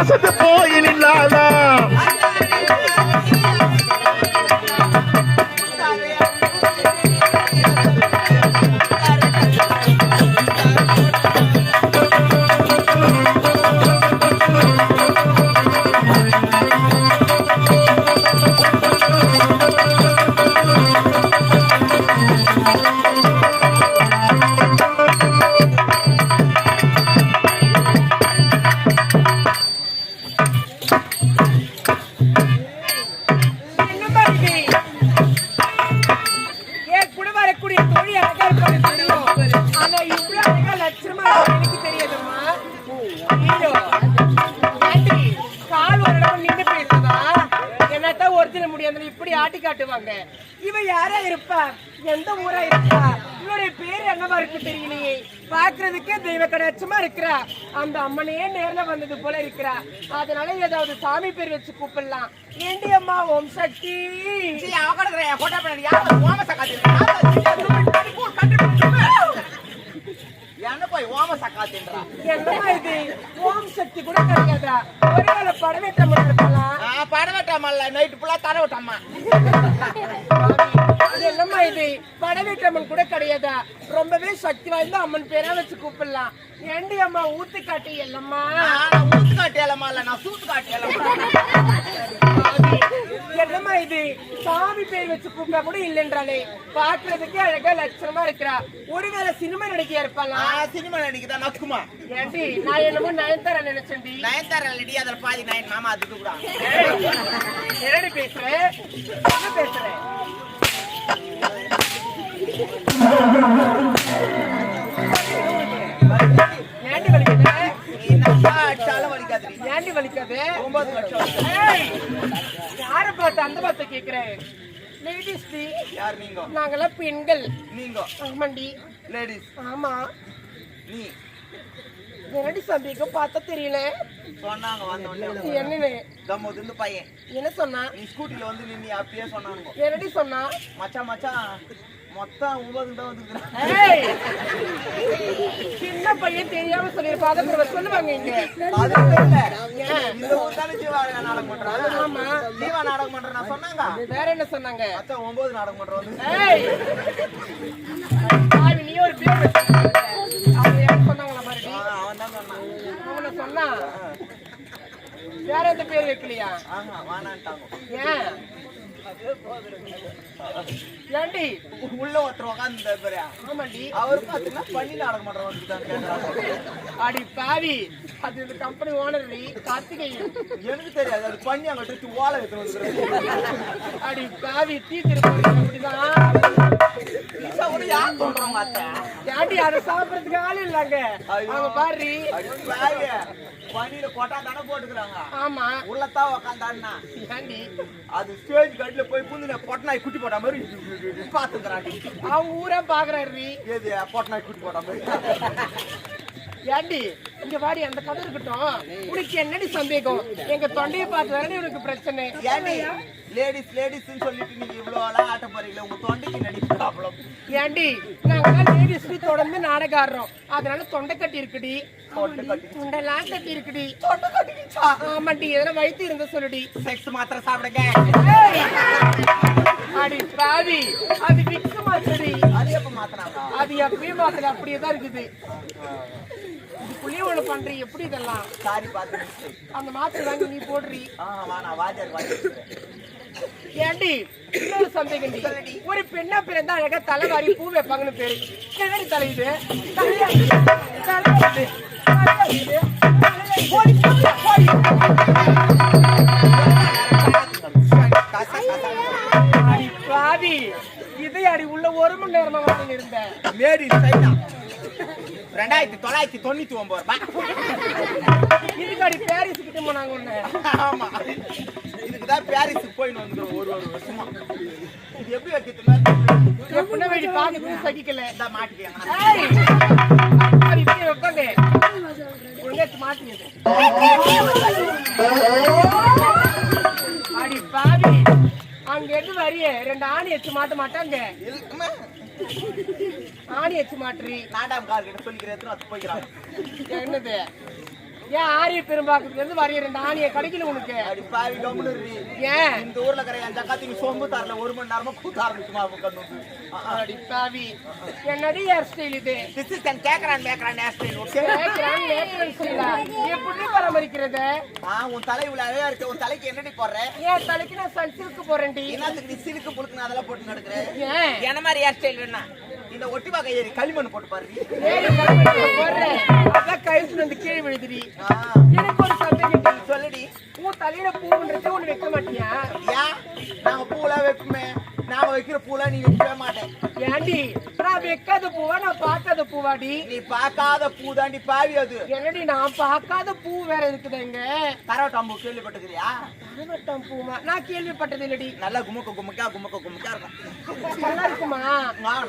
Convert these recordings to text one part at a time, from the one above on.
வசத்து கோயில் இல்லாத இப்படி ஆட்டி காட்டுவாங்க. இவ யாரா இருப்பா, எந்த ஊரா இருப்பா, இவருடைய பேரு என்னவா இருக்கு தெரியலையே. பாக்குறதுக்கே தெய்வ கடாட்சமா இருக்கிறா. அந்த அம்மனே நேர்ல வந்தது போல இருக்கிறா. அதனால ஏதாவது சாமி பேர் வச்சு கூப்பிடலாம். ஏண்டி அம்மா ஓம் சக்தி என்னமா இது ஓம் சக்தி கூட கிடையாதா? ஒருவேளை படவேட்டம்மன் இருக்கலாம். படவேட்டாமல்ல நைட்டு ஃபுல்லா தரவிட்டம்மா. என்னம்மா இது படவேட்டம்மன் கூட கிடையாதா? ரொம்பவே சக்தி வாய்ந்த அம்மன் பேரா வச்சு கூப்பிடலாம். ஏண்டி அம்மா ஊத்து காட்டி இல்லம்மா? ஊத்து காட்டி இல்லம்மா இல்ல, நான் சூத்து காட்டி இல்லம்மா. என்னம்மா இது சாமி பேர் வச்சு கூப்பிட்டா கூட இல்லைன்றாலே. பாக்குறதுக்கு அழகா லட்சணமா இருக்கிறா. ஒருவேளை சினிமா நடிகையா இருப்பாளா? சினிமா நடிக்கதான் நக்குமா. ஏண்டி நான் என்னமோ நயன்தாரா நினைச்சேன்டி. நயன்தாரா இல்லடி, அதுல பாதி நயன் மாமா அதுக்கு கூட. என்னடி பேசுறேன், என்ன பேசுறேன்? ஏண்டி வலிக்குது? ஏண்டி வலிக்காது? 9 லட்சம். யார பார்த்து அந்த பார்த்து கேக்குறேன்? லேடிஸ் டி. யார் நீங்க? நாங்கெல்லாம் பெண்கள். நீங்க? ஆமாண்டி. லேடிஸ்? ஆமா. நீ என்னடி சந்திக்கும் பார்த்தா தெரியல. சொன்னாங்க வந்தவங்க. என்னன்னு? கம்மோது பையன் என்ன சொன்னா? நீ ஸ்கூட்டில வந்து நின்னு அப்படியே சொன்னாங்க. என்னடி சொன்னா? மச்சான் மச்சான் மொத்தம் 9 தான் வந்துக்கிறான். சின்ன பையன் தெரியாம சொல்லிருப்பா. அதை சொல்லுவாங்க இங்க. அது இல்ல, இந்த ஊர் தானே ஜீவா நாடகம் பண்றான். ஆமா, ஜீவா நாடகம் பண்றேன் நான் சொன்னாங்க. வேற என்ன சொன்னாங்க? மொத்தம் 9 நாடகம் பண்றோம் வந்து. நீ ஒரு பேர் அவங்க யாரும் சொன்னாங்களா பாருடி? அவன் தான் சொன்னான். அவனை சொன்னா வேற எந்த பேர் வைக்கலையா? வானான்ட்டாங்க. ஏன் ஏண்டி உள்ள ஒருத்தர் உட்காந்து பாரு. ஆமாண்டி, அவரு பாத்தீங்கன்னா பண்ணி நாடகம் பண்றவங்க. அடி பாவி, அது இந்த கம்பெனி ஓனர் கார்த்திகேயன். எனக்கு தெரியாது, அது பண்ணி அங்க வச்சு ஓலை வைக்கணும். அடி பாவி, தீ திருப்பி அப்படிதான் ஏண்டி அதை சாப்பிடறதுக்கு ஆள் இல்லங்க. அவங்க பாரு பனியில கொட்டா தானே போட்டுக்கிறாங்க. ஆமா, உள்ளத்தான் உக்காந்தான்னா ஏண்டி அது ஸ்டேஜ் கட்டில போய் புந்து பொட்டநாய் குட்டி போட்ட மாதிரி பாத்துக்கிறாண்டி. அவங்க ஊரா பாக்குறாரு. ஏது பொட்டநாய் குட்டி போட்ட மாதிரி? ஏண்டி இங்க வாடி, அந்த கதை இருக்கட்டும். உனக்கு என்னடி சந்தேகம்? எங்க தொண்டையை பார்த்து தானே உனக்கு பிரச்சனை. ஏண்டி லேடிஸ் லேடிஸ் சொல்லிட்டு நீங்க இவ்வளவு எல்லாம் ஆட்ட போறீங்களா? உங்க தொண்டைக்கு நடி ப்ராப்ளம். ஏண்டி நாங்க லேடிஸ் தொடர்ந்து நாடகம் ஆடுறோம். அதனால தொண்டை கட்டி இருக்குடி. தொண்டெல்லாம் கட்டி இருக்குடி. தொண்டை கட்டிக்கிச்சா? ஆமாண்டி, எதனா வயிற்று இருந்த சொல்லுடி. செக்ஸ் மாத்திரை சாப்பிடுங்க. அடி பாவி, அது விக்ஸ் மாத்திரடி. அது எப்ப மாத்தினாங்க? அது எப்பயும் மாத்திர அப்படியே தான் இருக்குது. இதுக்குள்ளேயே ஒண்ணு பண்றீ, எப்படி இதெல்லாம்? சாரி பாத்து அந்த மாத்திரை வாங்கி நீ போடுறீ. நான் வாஜர் வாஜர். ஏண்டி இன்னொரு சந்தேகண்டி, ஒரு பெண்ணா பிறந்தா அழகா தலைவாரி பூ வைப்பாங்கன்னு பேரு. என்னடி தலை இது? பாதி இதை அடி உள்ள 1 மணி நேரமா வாங்கி இருந்தேன். மேட் இன் சைனா 2999 ரூபாய். இதுக்கு அடி பாரிஸ் கிட்ட போனாங்க ஒண்ணு. ஆமா, இதுக்குதான் பாரிஸ் போயின்னு வந்துடும் ஒரு வருஷமா. இது எப்படி வைக்கிறது? எப்படின்னா வேண்டி பாதி சகிக்கல. இந்த மாட்டிக்க உட்காந்து மாட்டியது. அடி பாதி, அங்க இருந்து வரிய 2 ஆணி வச்சு மாட்ட மாட்டாங்க. ஆணி வச்சு மாட்டுறி. நாடாம் கார் கிட்ட சொல்லிக்கிறேன் போய்க்கிறாங்க. என்னது ஏன் ஆரிய பெரும்பாக்கத்துல இருந்து வரைய 2 ஆணியை கிடைக்கல உனக்கு? அடி பாவி கம்முனு இரு. ஏன் இந்த ஊர்ல இருக்கிற என் ஜக்காத்திக்கு சோம்பு தரல 1 மணி நேரமா கூத்த ஆரம்பிக்குமா உட்காந்து. அடி பாவி, என்னடி ஹேர் ஸ்டைல் இது? திஸ் இஸ் அன் கேக்கறான் மேக்கறான் ஹேர் ஸ்டைல். ஓகே கேக்குறான் நேக்கரன் ஸ்டைலா? எப்படி பராமரிக்கிறது? உன் தலை இவ்வளவு அழகா இருக்கு. உன் தலைக்கு என்னடி போடுற? ஏன் தலைக்கு நான் சன்சில்க் போறேன்டி. என்னத்துக்கு நீ சிலுக்கு புளுக்குன்னு அதெல்லாம் போட்டு நடக்குற? ஏன் என்ன மாதிரி ஹேர் ஸ்டைல் வேணா இந்த ஒட்டி பாக்க ஏறி களிமண் போட்டு பாரு. ஏறி களிமண் போடுறேன், அதான் கைத்துல வந்து கீழே விழுதுடி. எனக்கு ஒரு சந்தேகம், சொல்லுடி. உன் தலையில பூன்றது ஒண்ணு வைக்க மாட்டியா? ஏன் நாங்க பூலாம் வைப்போமே, நாம வைக்கிற பூலாம் நீ வைக்கவே மாட்டேன். ஏண்டி நான் வைக்காத பூவா நான் பார்க்காத பூவாடி? நீ பார்க்காத பூ தாண்டி பாவி அது. என்னடி நான் பார்க்காத பூ வேற இருக்குது இங்க? கரவட்டாம்பூ கேள்விப்பட்டிருக்கியா? கரவட்டம் பூமா நான் கேள்விப்பட்டது இல்லடி. நல்லா குமுக்க குமுக்கா இருக்கும். நல்லா இருக்குமா?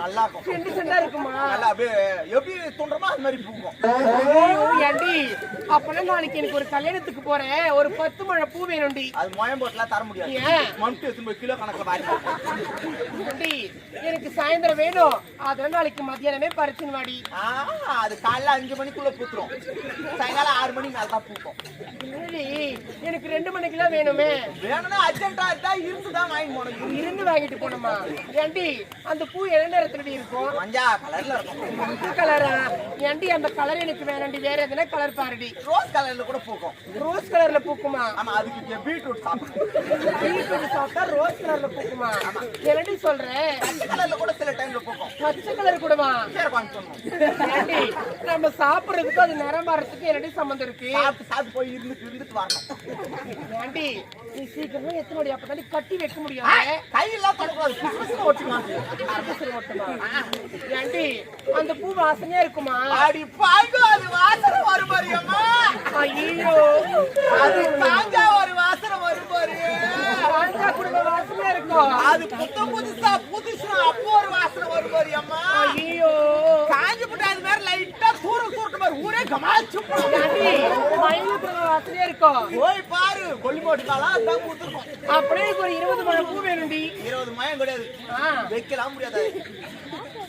நல்லா இருக்கும். செண்டு செண்டா இருக்குமா? நல்லா அப்படியே எப்படி தோன்றமோ அது மாதிரி பூக்கும். ஏண்டி அப்பனா நாளைக்கு எனக்கு ஒரு கல்யாணத்துக்கு போறேன், ஒரு 10 முழம் பூ வேணும்டி. அது மொயம் போட்டுலாம் தர முடியாது. ஏன்? மம்டி எடுத்து கிலோ கணக்குல வாங்கி. ஏண்டி எனக்கு சாயந்தரம் வேணும், அதனால நாளைக்கு மத்தியானமே பறிச்சுன்னு வாடி. அது காலைல 5 மணிக்குள்ள பூத்துரும், சாயங்காலம் 6 மணிக்கு மேல தான் பூக்கும். என்னடி எனக்கு 2 மணிக்கெல்லாம் வேணுமே. வேணும்னா அர்ஜென்டா இருந்தா இருந்துதான் வாங்கி போனோம். இருந்து வாங்கிட்டு போனோமா? ஏண்டி அந்த பூ என்ன நேரத்துல இருக்கும்? மஞ்சா கலர்ல இருக்கும். மஞ்சள் கலரா? ஏண்டி அந்த கலர் எனக்கு வேணாண்டி, வேற எதுனா கலர் பாருடி. ரோஸ் கலர்ல கூட பூக்கும். ரோஸ் கலர்ல பூக்குமா? ஆமா, அதுக்கு பீட்ரூட் சாப்பிடு. பீட்ரூட் சாப்பிட்டா ரோஸ் கலர்ல பூக்குமா? என்னடி சொல்ற? பச்சை கலர்ல கூட சில டைம்ல பூக்கும். பச்சை கலர் கூடவா? சரி வாங்கி சொன்னோம். ஏண்டி நம்ம சாப்பிடுறதுக்கு அது நிறம் மாறதுக்கு என்னடி சம்பந்தம் இருக்கு? சாப்பிட்டு போய் இருந்துட்டு வரணும். ஏண்டி நீ சீக்கிரமா எத்தனை மணி அப்பதான் கட்டி வைக்க முடியாது? கையெல்லாம் தொடக்கூடாது, ஓட்டுமா. ஏண்டி அந்த பூ வாசனையா இருக்குமா? அடி பாய்கோ, அது வாசனை வரும் பாரியம்மா. ஐயோ, அது காஞ்சா ஒரு வாசனை வரும் பாரு. காஞ்சா குடும்ப வாசனையா இருக்கும். அது புதுசா அப்போ ஒரு வாசனை வரும் பாரியம்மா. ஐயோ, காஞ்சு போட்டு அது மாதிரி லைட்டா சூரட்டு மாதிரி ஊரே கமாச்சு. ஏண்டி மயில் குடும்ப வாசனையா இருக்கும். போய் பாரு, கொல்லி போட்டுக்காலாம் அதான் கொடுத்துருக்கோம். அப்படியே ஒரு 20 முழம் பூ வேணும்டி. 20 மயம் கிடையாது, வைக்கலாம் முடியாது.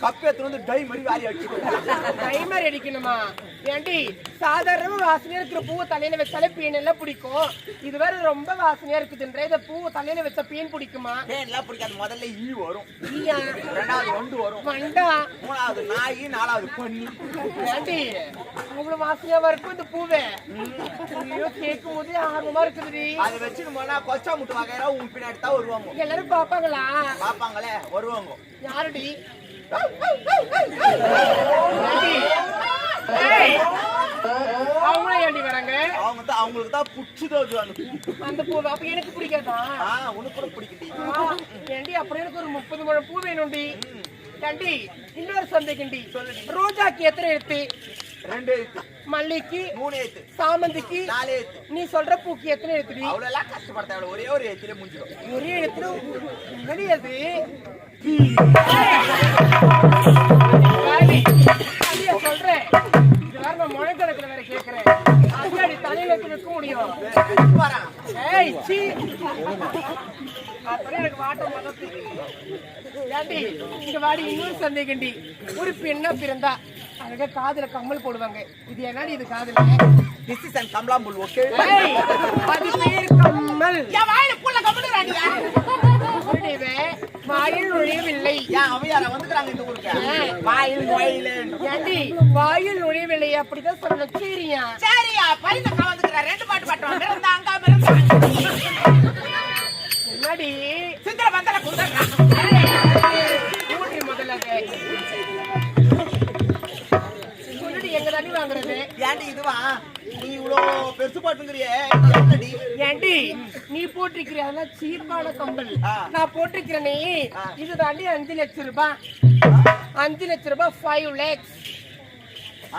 கப்பேத்துல வந்து டை மாதிரி வாரி அடிச்சு டை மாதிரி அடிக்கணுமா? ஏண்டி சாதாரணமா வாசனையா இருக்கிற பூவை தலையில வச்சாலே பீன் எல்லாம் பிடிக்கும், இது வேற ரொம்ப வாசனையா இருக்குதுன்ற இந்த பூவை தலையில வச்ச பீன் பிடிக்குமா? எல்லாம் பிடிக்காது. முதல்ல ஈ வரும், ஈயா? 2வது வண்டு வரும், வண்டா, 3வது நாய், 4வது பன்னி. ஏண்டி அவ்வளவு வாசனையாவா இருக்கும் இந்த பூவே? ஐயோ, கேட்கும் போதே ஆர்வமா இருக்குதுடி. அதை வச்சுன்னு போனா கொச்சா முட்டு வகையரா உன் பின்னாடி தான் வருவாங்க. எல்லாரும் பாப்பாங்களா? பாப்பாங்களே, வருவாங்க. யாருடி? அவங்களே ஏண்டி வராங்க? அவங்களுக்கு தான் புடிச்சது அந்த பூ. அப்ப எனக்கு பிடிக்காதா? உனக்கு கூட பிடிக்குது. ஏண்டி அப்புறம் எனக்கு ஒரு 30 முழம் பூ வேணும்டி. ஏண்டி இன்னொரு சந்தேகம்டி, ரோஜாக்கு எத்தனை எழுத்து? 2 எழுத்து. மல்லிக்கு 3 எழுத்து. சாமந்திக்கு 4 எழுத்து. நீ சொல்ற பூக்கு எத்தனை எழுத்துடி? அவ்வளவு எல்லாம் கஷ்டப்படுத்த, ஒரே ஒரு எழுத்துல முடிஞ்சிடும். ஒரே எழுத்துல என்னடி அது? சொல்றேன், இது வேற நான் முழக்கணக்குல வேற கேட்கிறேன். அடி தலையில வைக்க முடியும்? ஏய் சீ, அப்படியே எனக்கு வாட்டம் வளர்த்து. ஏண்டி இங்க வாடி, இன்னொரு சந்தேகண்டி. ஒரு பெண்ணா பிறந்தா அழகா காதுல கம்மல் போடுவாங்க, இது என்னடி இது காதுல? திஸ் இஸ் அன் கமலாம்புல். ஓகே, ஏய் அது பேர் கம்மல். யா வாயில புள்ள கம்மல் ராடியா. புரியுதே, வாயில் நுழையவில்லை. ஏன் அவையார வந்துக்கறாங்க இந்த ஊருக்கு? வாயில் நுழையல. ஏண்டி வாயில் நுழையவில்லை அப்படிதான் சொல்லணும். சரியா? சரியா, பரிந்தக்கா வந்துக்கறா. 2 பாட்டு பாட்டுவாங்க. அந்த அங்க பிறந்தாங்க. என்னடி சிந்தர வந்தல குந்தறா. ஊட்டி முதல்ல சொல்லுடி, எங்க தண்ணி வாங்குறது? ஏண்டி இதுவா நீ இவ்ளோ பெருசு பாட்டுங்கறியே, என்னடி? ஏண்டி நீ போட்டிருக்கிற அதெல்லாம் சீப்பான கம்பல், நான் போட்டிருக்கிறேனே இது தாண்டி 5 லட்சம் ரூபாய். 5 லட்சம் ரூபாய், 5 lakhs.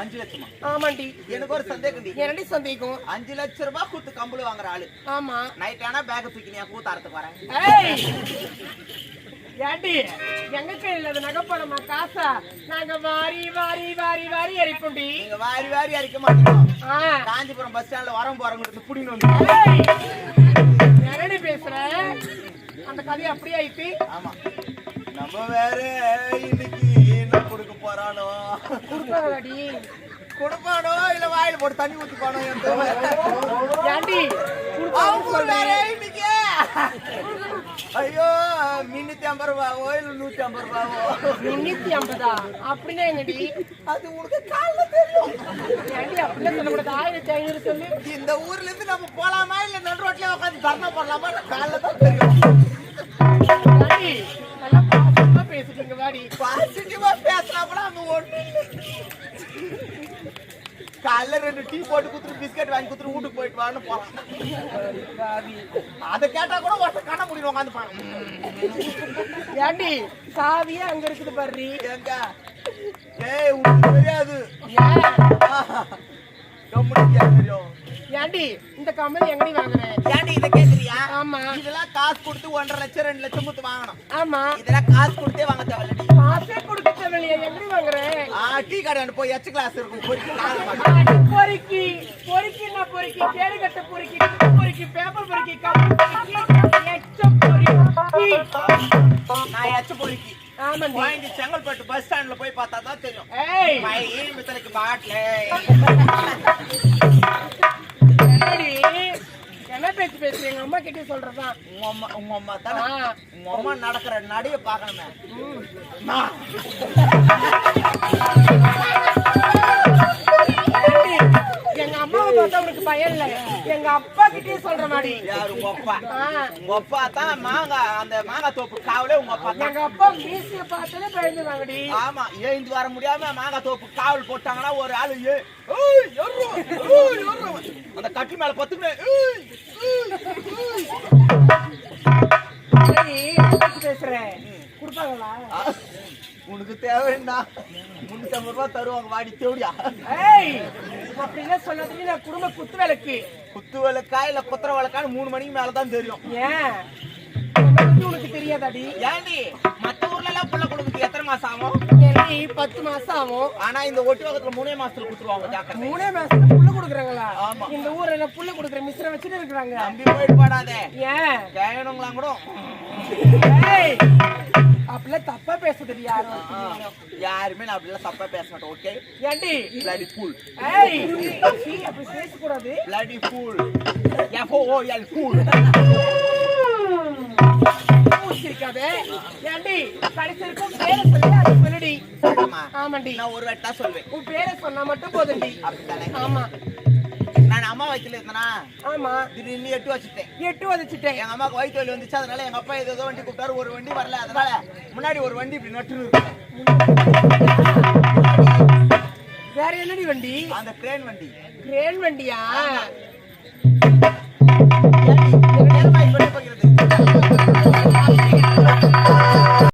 5 லட்சமா? ஆமாண்டி. எனக்கு ஒரு சந்தேகம்டி. என்னடி சந்தேகம்? 5 லட்சம் ரூபாய் கூத்து கம்பளு வாங்குற ஆளு. ஆமா. நைட் ஆனா பேக் தூக்கினியா கூத்தாரத்துக்கு வரேன். ஏய் ஏண்டி எங்க கையில அது நகைப்படமா காசா? நாங்க வாரி வாரி வாரி வாரி அரிப்போண்டி. நீங்க வாரி வாரி அரிக்க மாட்டீங்க. காஞ்சிபுரம் பஸ் ஸ்டாண்ட்ல வரவும் போறவங்களுக்கு புடின்னு வந்து. என்னடி பேசுற? அந்த கதை அப்படியே ஆயிட்டு. ஆமா, நம்ம வேற இன்னைக்கு என்ன கொடுக்க போறானோ. குடுப்பாங்களாடி? கொடுப்பானோ இல்ல வாயில போட்டு தண்ணி ஊத்திப்பானோ ஏண்டி அவங்க வேற இன்னைக்கு ஐயோ 350 ரூபாவோ இல்ல 150 ரூபாவோ 350 அப்படின்னா என்னடி அது உனக்கு காலைல தெரியும். ஏண்டி அப்படிலாம் சொல்லக்கூடாது 1500 சொல்லு இந்த ஊர்ல இருந்து நம்ம போலாமா இல்ல நடு ரோட்ல உட்காந்து தர்ணா போடலாமா காலைல தான் தெரியும். ஏண்டி நல்லா பாசிட்டிவா பேசுறீங்க வாடி பாசிட்டிவா பேசினாப்பல அங்க ஒண்ணு காலைல 2 டீ போட்டு குத்துட்டு பிஸ்கட் வாங்கி குத்துட்டு வீட்டுக்கு போயிட்டு வான்னு போலாம். அதை கேட்டா கூட ஒருத்தர் கண்ண முடியும் உட்காந்து போலாம். ஏண்டி சாவியே அங்க இருக்குது பாரு எங்க ஏய் உனக்கு தெரியாது கம்முனிக்கு தெரியும். ஏண்டி இந்த கம்மல் எங்கடி வாங்குறேன் ஏன்டி இதை கேக்குறியா? ஆமா இதெல்லாம் காசு கொடுத்து 1.5 லட்சம் 2 லட்சம் கொடுத்து வாங்கணும். ஆமா இதெல்லாம் காசு கொடுத்தே வாங்க தேவையில்லடி. காசே கொடுக்க தேவையில்லையா எங்கடி வாங்குறேன் டீ கடை போய் எச் கிளாஸ் இருக்கும் போய் பொறுக்கி பொறுக்கின்னா பொறுக்கி கேடு கட்ட பொறுக்கி பொறுக்கி பேப்பர் பொறுக்கி கப்பல் பொறுக்கி எச்சம் பொறுக்கி நான் எச்ச பொறுக்கி ஆமாண்டி வாங்கி செங்கல்பட்டு பஸ் ஸ்டாண்ட்ல போய் பார்த்தா தான் தெரியும். ஏய் மித்தலுக்கு பாட்டில் என்னடி என்ன பேச்சு பேசுறீங்க எங்க அம்மா கிட்டே சொல்றதான் உங்க அம்மா தானே உங்க அம்மா நடக்கிற நடைய பாக்கணுமே. எங்க அம்மாவை பார்த்தா உனக்கு பயம் இல்ல எங்க அப்பா கிட்டே சொல்ற மாதிரி யாரு உங்க அப்பா? உங்க அப்பா தான் மாங்காய் அந்த மாங்காய் தோப்பு காவலே உங்க அப்பா தான். எங்க அப்பா மீசிய பார்த்தாலே பயந்துவாங்கடி. ஆமா ஏந்து வர முடியாம மாங்காய் தோப்பு காவல் போட்டாங்கன்னா ஒரு ஆளு அந்த கட்டி மேல பத்துமே பேசுறேன் கொடுப்பாங்களா? உனக்கு தேவைன்னா 350 ரூபாய் தருவாங்க வாடி தேவடியா. ஏய் அப்படின்னா சொன்னதுக்கு நான் குடும்ப குத்து விளக்கு குத்து விளக்கா இல்ல குத்துற விளக்கான்னு 3 மணிக்கு மேலதான் தெரியும். ஏன் உனக்கு தெரியாதாடி? ஏண்டி மத்த ஊர்ல எல்லாம் புள்ள கொடுக்குறது எத்தனை மாசம் ஆகும்? ஏண்டி 10 மாசம் ஆகும். ஆனா இந்த ஒட்டி வகத்துல 3 மாசத்துல குடுத்துருவாங்க ஜாக்கிரதை. 3 மாசத்துல புள்ள கொடுக்குறாங்களா? ஆமா. இந்த ஊர்ல புள்ள கொடுக்குற மிஸ்ர வச்சுட்டு இருக்காங்க. நம்பி போயிட்டு போடாதே. ஏன் கேயணுங்களாம் கூட ஏய் அப்படிலாம் தப்பா பேசுறது யாரும் யாருமே நான் அப்படிலாம் தப்பா பேச மாட்டேன். ஓகே ஏண்டி பிளடி ஃபூல். ஏய் அப்படி பேச கூடாது. Bloody fool FOOL fool. பூசிருக்காதே. ஏண்டி கடைசிக்கும் பேரை சொல்லி அது சொல்லுடி. ஆமாண்டி நான் ஒரு வெட்டா சொல்வேன். உன் பேரை சொன்னா மட்டும் போதும்டி. அப்படிதானே? ஆமா நான் அம்மா வயித்துல இருந்தேனா? ஆமா திடீர்னு 8 வச்சுட்டேன். 8 வச்சுட்டேன். எங்க அம்மாக்கு வயிற்று வலி வந்துச்சு. அதனால எங்க அப்பா ஏதோ வண்டி கூப்பிட்டாரு. ஒரு வண்டி வரல. அதனால முன்னாடி ஒரு வண்டி இப்படி நட்டு இருக்கு. வேற என்னடி வண்டி? அந்த கிரேன் வண்டி. கிரேன் வண்டியா?